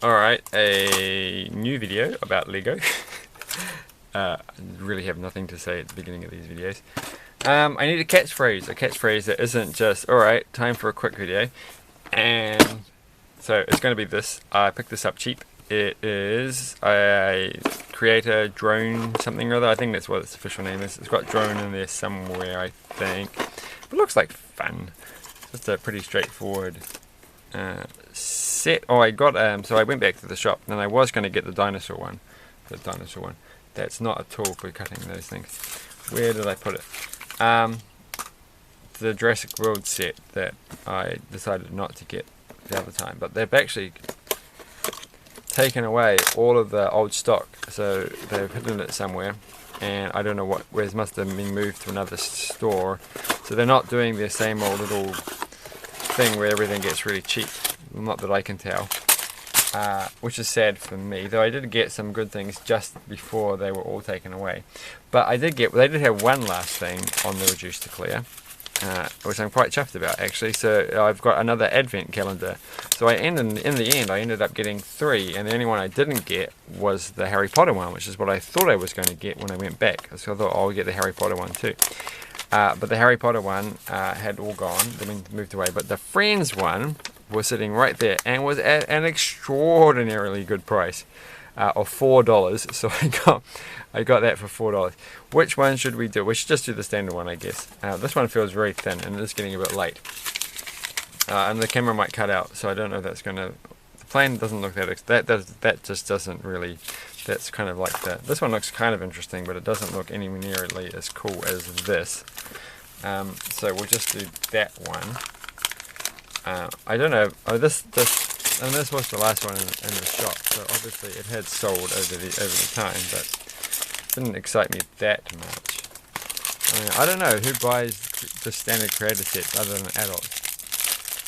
Alright, a new video about Lego. I really have nothing to say at the beginning of these videos. I need a catchphrase that isn't just, alright, time for a quick video. And so it's going to be this. I picked this up cheap. It is a Creator Drone something or other. I think that's what its official name is. It's got drone in there somewhere, I think. It looks like fun. Just a pretty straightforward set. Oh, I got so I went back to the shop and I was going to get the dinosaur one. That's not a tool for cutting those things. Where did I put it? The Jurassic World set that I decided not to get the other time, but they've actually taken away all of the old stock, so they've hidden it somewhere, and I don't know where it must have been moved to another store, so they're not doing their same old little thing where everything gets really cheap, not that I can tell, which is sad for me, though I did get some good things just before they were all taken away. But they did have one last thing on the reduced to clear, which I'm quite chuffed about actually. So I've got another advent calendar. So in the end I ended up getting 3, and the only one I didn't get was the Harry Potter one, which is what I thought I was going to get when I went back. So I thought I'll get the Harry Potter one too. But the Harry Potter one had all gone, they've been moved away, but the Friends one was sitting right there and was at an extraordinarily good price of $4. So I got that for $4. Which one should we do? We should just do the standard one, I guess. This one feels very thin and it's getting a bit late. And the camera might cut out, so I don't know if that's gonna. The plane doesn't look that just doesn't really. That's kind of like that. This one looks kind of interesting, but it doesn't look anywhere nearly as cool as this. So we'll just do that one. I don't know. Oh, this was the last one in the shop, so obviously it had sold over the time, but it didn't excite me that much. I mean, I don't know who buys the standard creator sets other than adults.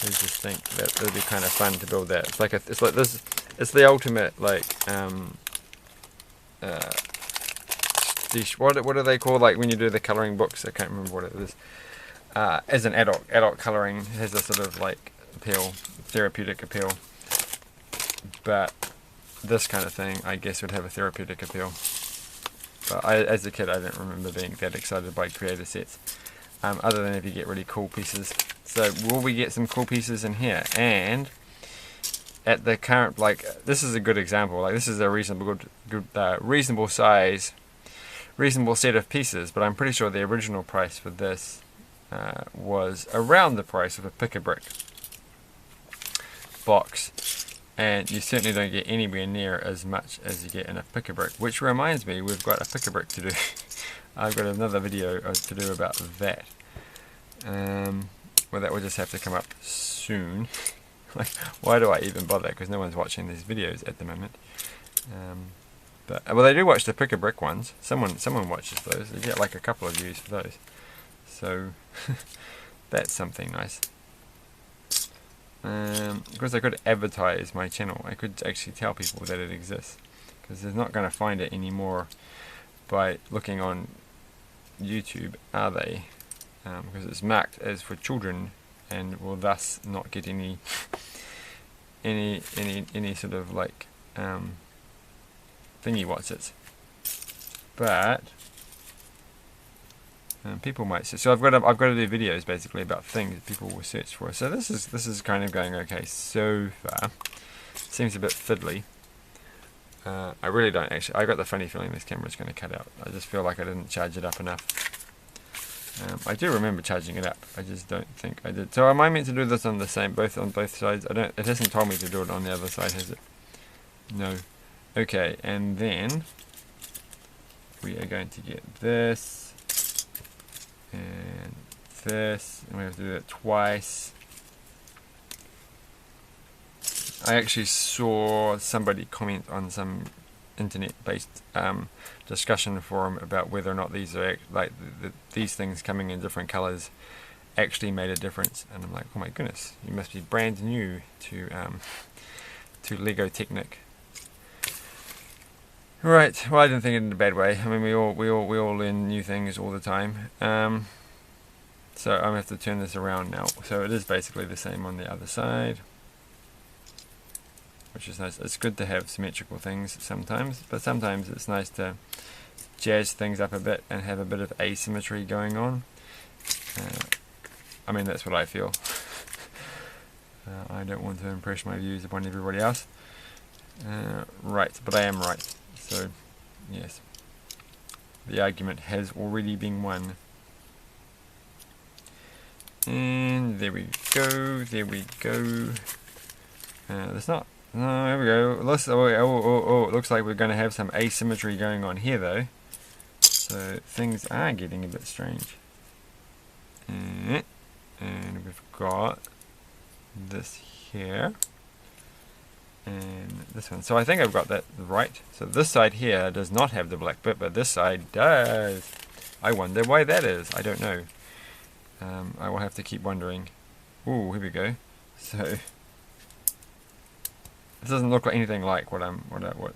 Who just think that it would be kind of fun to build that. It's like this. It's the ultimate like what do they call, like when you do the coloring books? I can't remember what it is. As an adult coloring has a sort of like appeal, therapeutic appeal. But this kind of thing, I guess, would have a therapeutic appeal. But as a kid, I didn't remember being that excited by creator sets, other than if you get really cool pieces. So will we get some cool pieces in here? And at the current, like, this is a good example. Like, this is a reasonable size, reasonable set of pieces. But I'm pretty sure the original price for this was around the price of a Pick-a-Brick box. And you certainly don't get anywhere near as much as you get in a Pick-a-Brick. Which reminds me, we've got a Pick-a-Brick to do. I've got another video to do about that. Well, that will just have to come up soon. Like, why do I even bother? Because no one's watching these videos at the moment. But well, they do watch the Pick-a-Brick ones. Someone watches those. They get like a couple of views for those. So that's something nice. Because I could advertise my channel, I could actually tell people that it exists, because they're not going to find it anymore by looking on YouTube, are they? Because it's marked as for children and will thus not get any sort of like thingy what's it. But people might search. So I've got to do videos basically about things that people will search for. So this is kind of going okay so far. Seems a bit fiddly. I really don't actually. I got the funny feeling this camera's going to cut out. I just feel like I didn't charge it up enough. I do remember charging it up. I just don't think I did. So am I meant to do this on both sides? I don't. It hasn't told me to do it on the other side, has it? No. Okay, and then we are going to get this. And this, and we have to do it twice. I actually saw somebody comment on some internet-based discussion forum about whether or not these are these things coming in different colors actually made a difference, and I'm like, oh my goodness, you must be brand new to Lego Technic. Right. Well, I didn't think it in a bad way. I mean, we all learn new things all the time. So I'm going to have to turn this around now. So it is basically the same on the other side. which is nice. It's good to have symmetrical things sometimes, but sometimes it's nice to jazz things up a bit and have a bit of asymmetry going on. I mean, that's what I feel. I don't want to impress my views upon everybody else. Right, but I am right. So, yes. The argument has already been won. And there we go, there we go. There's not. No, here we go. It looks like we're going to have some asymmetry going on here, though. So things are getting a bit strange. And we've got this here. And this one. So I think I've got that right. So this side here does not have the black bit, but this side does. I wonder why that is. I don't know. I will have to keep wondering. Ooh, here we go. So this doesn't look like anything like what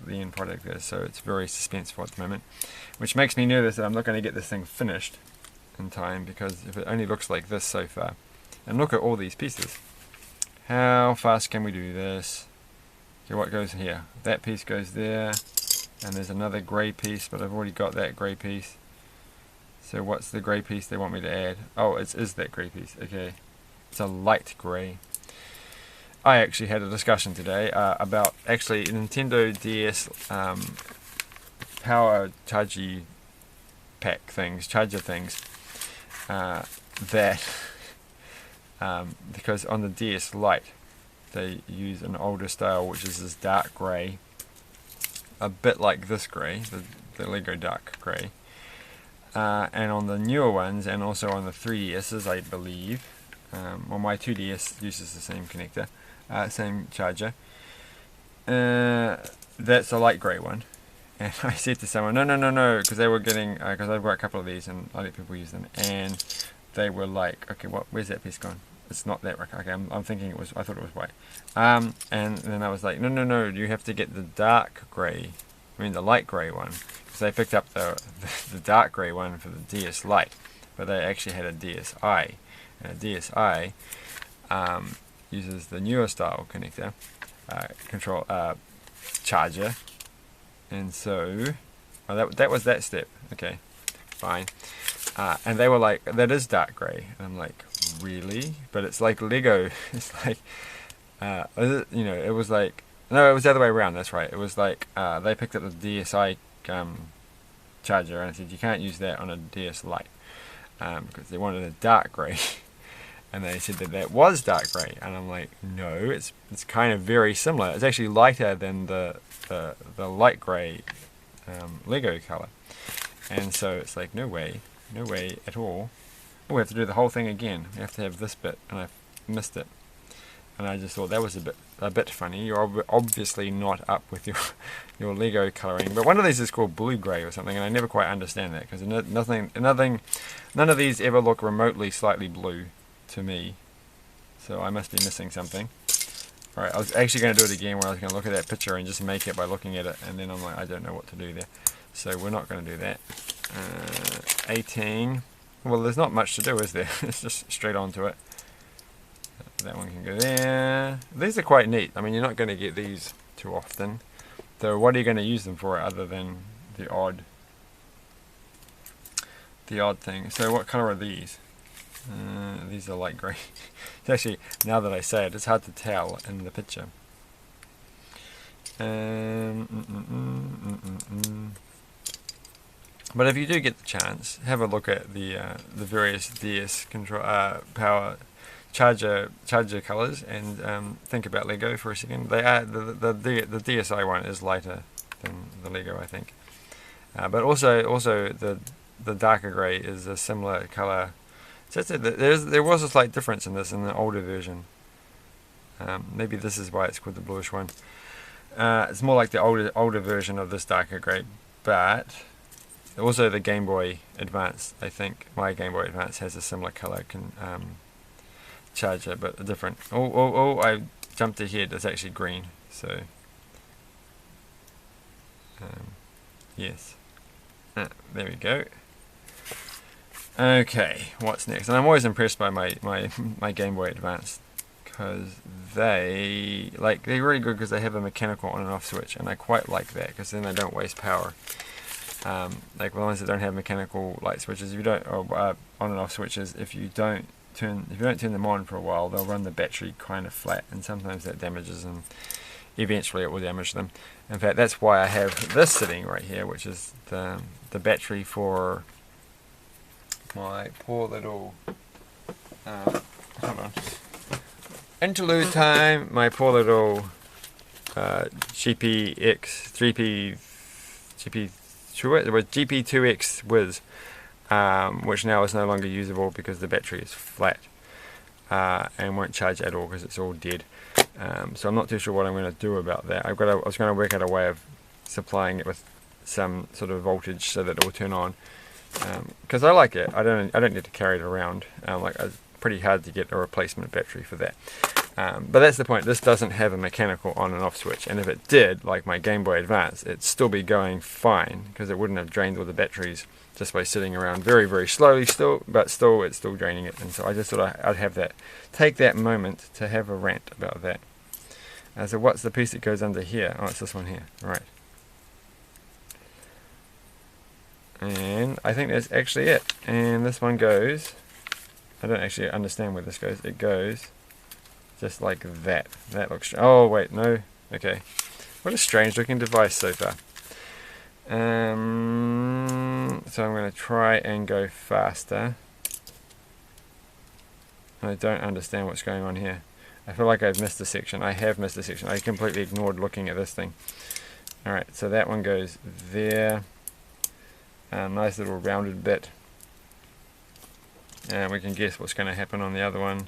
the end product is. So it's very suspenseful at the moment, which makes me nervous that I'm not going to get this thing finished in time, because if it only looks like this so far, and look at all these pieces. How fast can we do this? Okay, what goes here? That piece goes there, and there's another grey piece, but I've already got that grey piece. So what's the grey piece they want me to add? Oh, it is that grey piece. Okay, it's a light grey. I actually had a discussion today about actually Nintendo DS power charger things, that because on the DS Lite they use an older style, which is this dark grey, a bit like this grey, the Lego dark grey. And on the newer ones, and also on the 3DSs, I believe, well, my 2DS uses the same connector, same charger. That's a light grey one. And I said to someone, no, because they were getting, because I've got a couple of these and I let people use them, and they were like, okay, where's that piece gone? It's not that, okay, I'm thinking it was, I thought it was white. And then I was like, no, you have to get the dark grey, the light grey one. They picked up the dark grey one for the DS Lite, but they actually had a DSi, and a DSi uses the newer style connector charger, and so that was that step. Okay, fine. And they were like, that is dark grey, and I'm like, really? But it's like Lego. It's like it was like, no, it was the other way around. That's right. It was like they picked up the DSi charger, and I said you can't use that on a DS Lite because they wanted a dark grey, and they said that was dark grey, and I'm like, no, it's kind of very similar. It's actually lighter than the light grey Lego color, and so it's like, no way at all. We have to do the whole thing again. We have to have this bit, and I missed it. And I just thought that was a bit funny. You're obviously not up with your Lego colouring. But one of these is called blue grey or something, and I never quite understand that, because none of these ever look remotely slightly blue to me. So I must be missing something. Alright, I was actually going to do it again, where I was going to look at that picture and just make it by looking at it, and then I'm like, I don't know what to do there. So we're not going to do that. 18. Well, there's not much to do, is there? It's just straight onto it. That one can go there. These are quite neat. I mean, you're not going to get these too often. So what are you going to use them for other than the odd thing? So what colour are these? These are light grey. It's actually, now that I say it, it's hard to tell in the picture. But if you do get the chance, have a look at the various DS control power charger colours, and think about Lego for a second. They are the DSi one is lighter than the Lego, I think, but also the darker grey is a similar colour. So there was a slight difference in this in the older version. Maybe this is why it's called the bluish one. It's more like the older version of this darker grey, but also the Game Boy Advance. I think my Game Boy Advance has a similar colour charger, but a different. Oh! I jumped ahead. It's actually green. So yes, there we go. Okay, what's next? And I'm always impressed by my Game Boy Advance because they're really good because they have a mechanical on and off switch, and I quite like that because then they don't waste power. Like the ones that don't have mechanical light switches, if you don't, or on and off switches, if you don't turn them on for a while, they'll run the battery kind of flat, and sometimes that damages them. Eventually it will damage them. In fact, that's why I have this sitting right here, which is the battery for my poor little hold on, interlude time, my poor little GP2X Wiz, which now is no longer usable because the battery is flat and won't charge at all because it's all dead. So I'm not too sure what I'm going to do about that. I was going to work out a way of supplying it with some sort of voltage so that it will turn on, because I like it. I don't need to carry it around. It's pretty hard to get a replacement battery for that. But that's the point. This doesn't have a mechanical on and off switch, and if it did, like my Game Boy Advance, it'd still be going fine because it wouldn't have drained all the batteries just by sitting around very, very slowly but still it's still draining it. And so I just thought I'd have take that moment to have a rant about that. So what's the piece that goes under here? Oh, it's this one here, right. And I think that's actually it. And this one goes, I don't actually understand where this goes. It goes just like that. That looks, oh wait, no, okay. What a strange looking device so far. So I'm going to try and go faster. I don't understand what's going on here. I feel like I've missed a section. I have missed a section. I completely ignored looking at this thing. Alright, so that one goes there. Nice little rounded bit. And we can guess what's going to happen on the other one.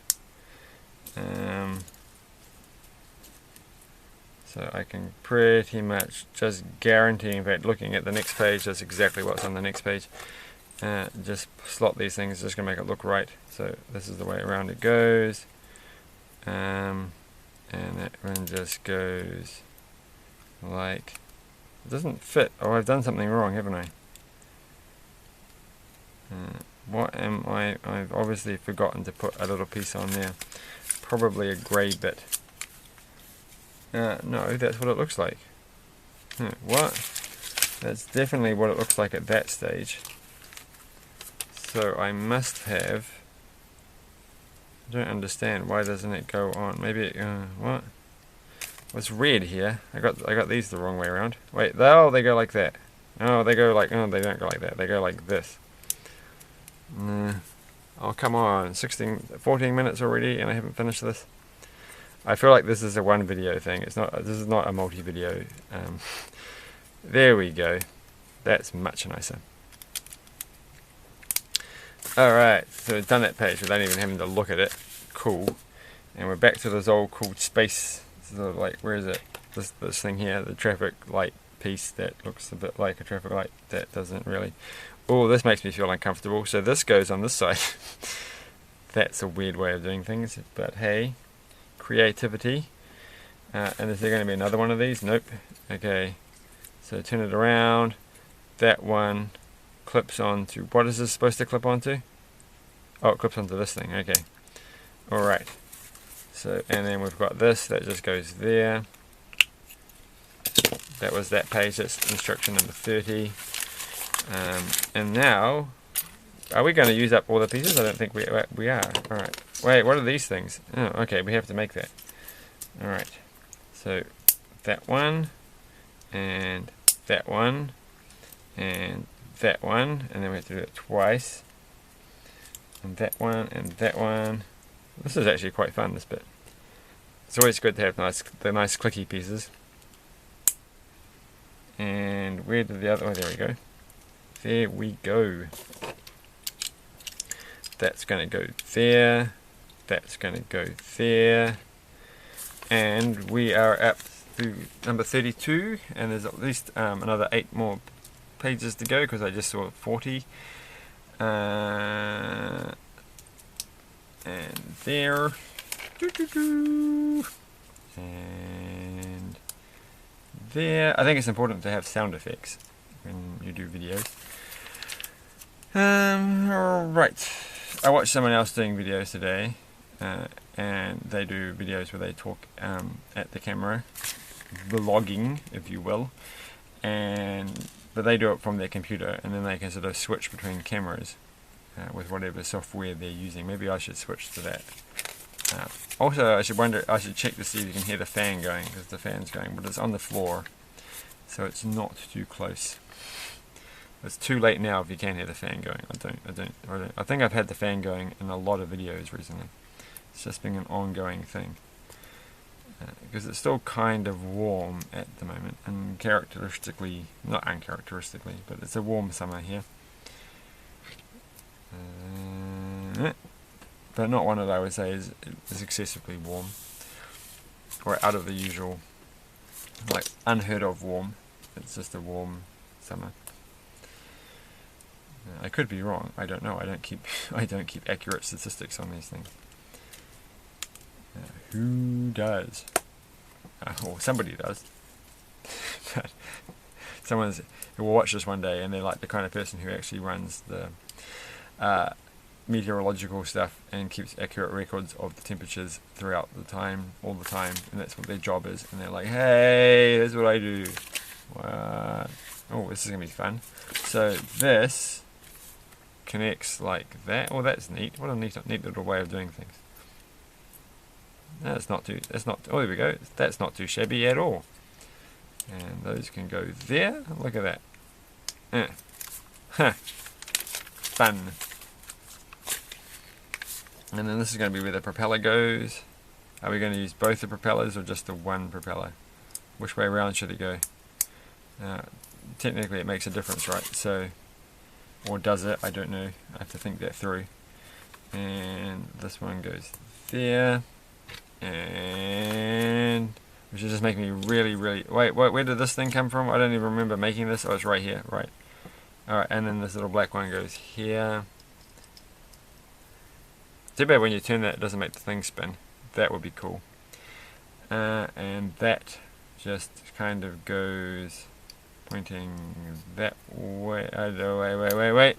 So I can pretty much just guarantee, in fact, looking at the next page, that's exactly what's on the next page. Just slot these things, just going to make it look right. So this is the way around it goes. And that one just goes like, it doesn't fit. Oh, I've done something wrong, haven't I? What am I? I've obviously forgotten to put a little piece on there. Probably a grey bit. No, that's what it looks like. What? That's definitely what it looks like at that stage. So I must have... I don't understand. Why doesn't it go on? Maybe it... what? What's red here? I got these the wrong way around. Wait, they go like that. Oh, they go like... Oh, they don't go like that. They go like this. Oh, come on. 14 minutes already and I haven't finished this. I feel like this is a one video thing. This is not a multi-video. There we go. That's much nicer. Alright, so we've done that page without even having to look at it. Cool. And we're back to this old cool space. Sort of like, where is it? This thing here, the traffic light piece that looks a bit like a traffic light. That doesn't really... Oh, this makes me feel uncomfortable. So this goes on this side. That's a weird way of doing things, but hey. Creativity. And is there going to be another one of these? Nope. Okay, so turn it around. That one clips onto, what is this supposed to clip onto? Oh, it clips onto this thing. Okay, alright. So, and then we've got this that just goes there. That was that page. That's instruction number 30. And now, are we going to use up all the pieces? I don't think we are. Alright. Wait, what are these things? Oh, okay, we have to make that. Alright. So, that one, and that one, and that one, and then we have to do it twice. And that one, and that one. This is actually quite fun, this bit. It's always good to have the nice clicky pieces. And where did the other... Oh, there we go. There we go. That's going to go there. That's going to go there. And we are up to number 32. And there's at least another 8 more pages to go because I just saw 40. And there. And there. I think it's important to have sound effects when you do videos. Right. I watched someone else doing videos today, and they do videos where they talk at the camera, vlogging, if you will, but they do it from their computer, and then they can sort of switch between cameras with whatever software they're using. Maybe I should switch to that. Also, I should check to see if you can hear the fan going, because the fan's going, but it's on the floor, so it's not too close. It's too late now if you can hear the fan going. I think I've had the fan going in a lot of videos recently. It's just been an ongoing thing. Because it's still kind of warm at the moment, and characteristically, not uncharacteristically, but it's a warm summer here. But not one that I would say is excessively warm, or out of the usual, like unheard of warm. It's just a warm summer. I could be wrong. I don't know. I don't keep accurate statistics on these things. Who does? Or somebody does. But who will watch this one day, and they're like the kind of person who actually runs the meteorological stuff and keeps accurate records of the temperatures throughout the time, all the time, and that's what their job is. And they're like, "Hey, that's what I do." What? Oh, this is gonna be fun. So this connects like that. Oh, that's neat. What a neat little way of doing things. That's not too. Oh, there we go. That's not too shabby at all. And those can go there. Look at that. Fun. And then this is going to be where the propeller goes. Are we going to use both the propellers or just the one propeller? Which way around should it go? Technically, it makes a difference, right? So, or does it? I don't know. I have to think that through. And this one goes there. And which is just making me really wait, where did this thing come from? I don't even remember making this. Oh, it's right here, right. Alright, and then this little black one goes here. Too bad when you turn that it doesn't make the thing spin. That would be cool. And that just kind of goes pointing that way. Wait.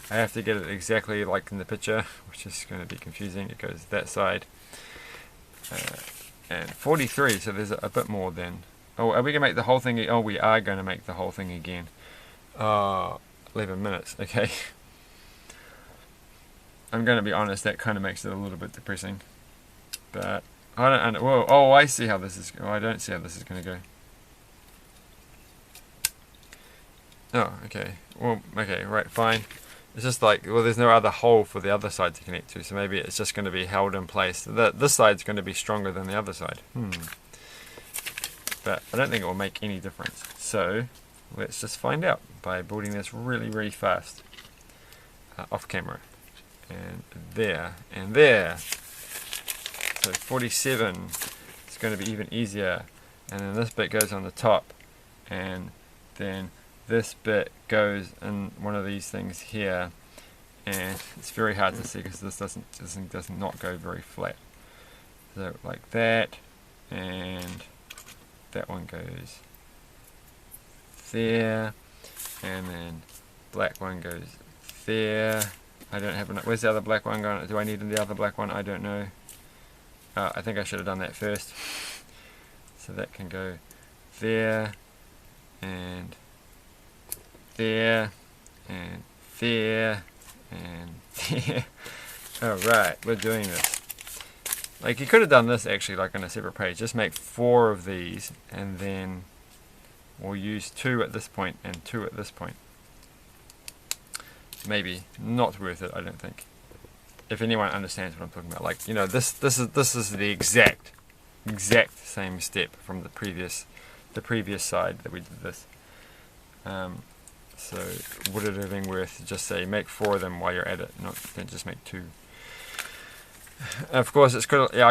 I have to get it exactly like in the picture, which is going to be confusing. It goes that side. And 43, so there's a bit more then. Oh, are we going to make the whole thing? Oh, we are going to make the whole thing again. 11 minutes, okay. I'm going to be honest, that kind of makes it a little bit depressing. But, I don't, whoa, oh, I see how this is, I don't see how this is going to go. Oh, okay. Well, okay, right, fine. It's just like, well, there's no other hole for the other side to connect to, so maybe it's just going to be held in place. This side's going to be stronger than the other side. But I don't think it will make any difference. So, let's just find out by building this really fast. Off camera. And there. So 47 is going to be even easier. And then this bit goes on the top. And then this bit goes in one of these things here, and it's very hard to see because this does not go very flat. So like that, and that one goes there, and then black one goes there. I don't have enough. Where's the other black one going? Do I need the other black one? I don't know. I think I should have done that first. So that can go there, and there, and there, and there. Alright, we're doing this. Like, you could have done this actually like on a separate page. Just make 4 of these, and then we'll use 2 at this point and 2 at this point. Maybe. Not worth it, I don't think. If anyone understands what I'm talking about. Like, you know, this is the exact same step from the previous side that we did this. So would it have been worth just say make 4 of them while you're at it, don't just make 2. Of course, I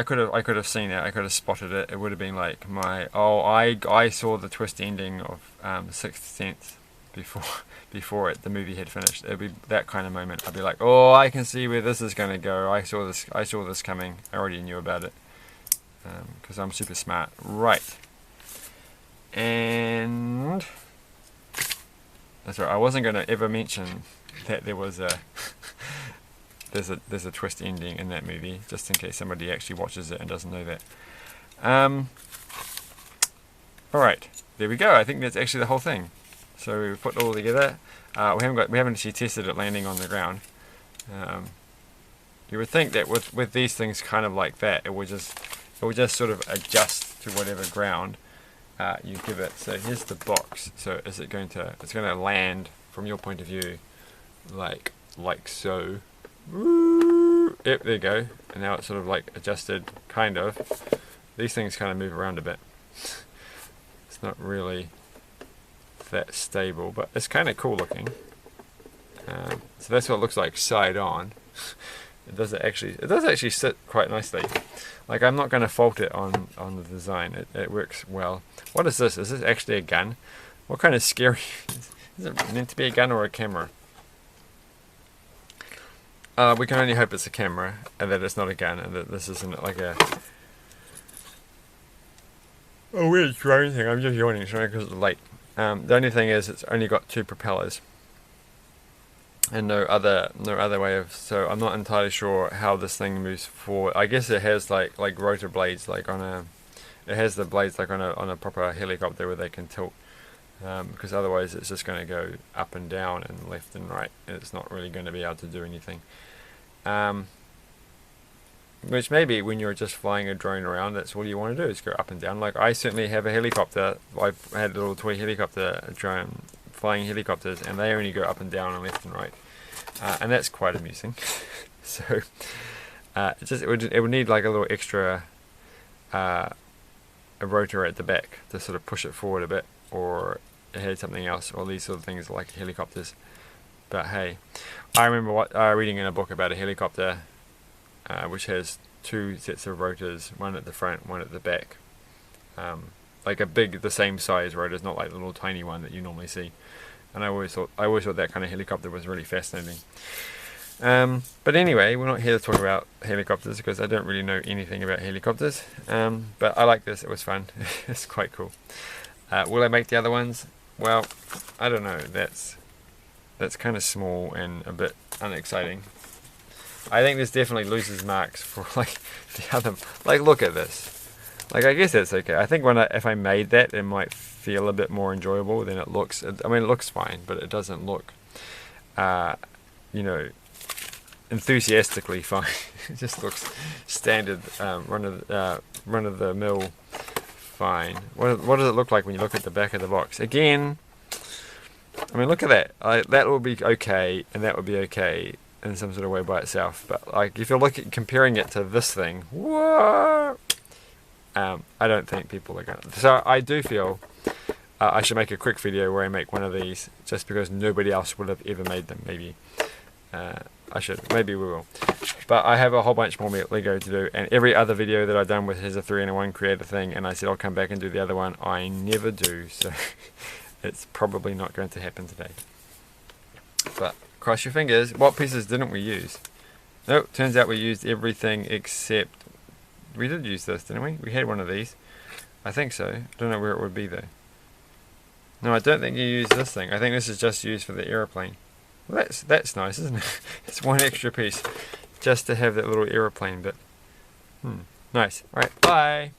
could have seen it. I could have spotted it. It would have been like I saw the twist ending of Sixth Sense before the movie had finished. It'd be that kind of moment. I'd be like, oh, I can see where this is going to go. I saw this coming. I already knew about it because I'm super smart. Right. And that's right. I wasn't going to ever mention that there was a there's a twist ending in that movie, just in case somebody actually watches it and doesn't know that. Alright, there we go. I think that's actually the whole thing. So we put it all together. We haven't actually tested it landing on the ground. You would think that with these things kind of like that, it would just sort of adjust to whatever ground you give it. So here's the box. So is it it's going to land from your point of view like so. Yep, there you go. And now it's sort of like adjusted, kind of. These things kind of move around a bit. It's not really that stable, but it's kind of cool looking. So that's what it looks like side on. It does actually sit quite nicely. Like, I'm not going to fault it on the design. It works well. What is this? Is this actually a gun? What kind of scary... Is it meant to be a gun or a camera? We can only hope it's a camera and that it's not a gun and that this isn't like a weird drone thing. I'm just yawning because it's late. The only thing is it's only got 2 propellers and no other way of. So I'm not entirely sure how this thing moves forward. I guess it has like rotor blades, like it has the blades like on a proper helicopter where they can tilt. Because otherwise it's just going to go up and down and left and right, and it's not really going to be able to do anything. Which maybe when you're just flying a drone around, that's all you want to do is go up and down. Like, I certainly have a helicopter. I've had a little toy helicopter drone, flying helicopters, and they only go up and down and left and right, and that's quite amusing. So it would need like a little extra a rotor at the back to sort of push it forward a bit, or it had something else, or these sort of things like helicopters. But hey, I remember reading in a book about a helicopter which has 2 sets of rotors, one at the front, one at the back. Like the same size rotors, not like the little tiny one that you normally see. And I always thought that kind of helicopter was really fascinating. But anyway, we're not here to talk about helicopters because I don't really know anything about helicopters. But I like this. It was fun. It's quite cool. Will I make the other ones? Well, I don't know. That's kind of small and a bit unexciting. I think this definitely loses marks for like the other. Like, look at this. Like, I guess that's okay. I think if I made that, it might feel a bit more enjoyable than it looks. I mean, it looks fine, but it doesn't look, enthusiastically fine. It just looks standard, run of the mill. Fine. What does it look like when you look at the back of the box? Again, I mean, look at that. That would be okay, and that would be okay in some sort of way by itself. But like, if you're comparing it to this thing, whoa, I don't think people are gonna. So I do feel I should make a quick video where I make one of these, just because nobody else would have ever made them. Maybe I should. Maybe we will. But I have a whole bunch more Lego to do, and every other video that I've done with has a 3-in-1 creator thing, and I said I'll come back and do the other one. I never do, so it's probably not going to happen today. But cross your fingers. What pieces didn't we use? Nope, turns out we used everything except... We did use this, didn't we? We had one of these. I think so. I don't know where it would be though. No, I don't think you used this thing. I think this is just used for the aeroplane. Well, that's nice, isn't it? It's one extra piece just to have that little aeroplane bit. Nice. Alright, bye!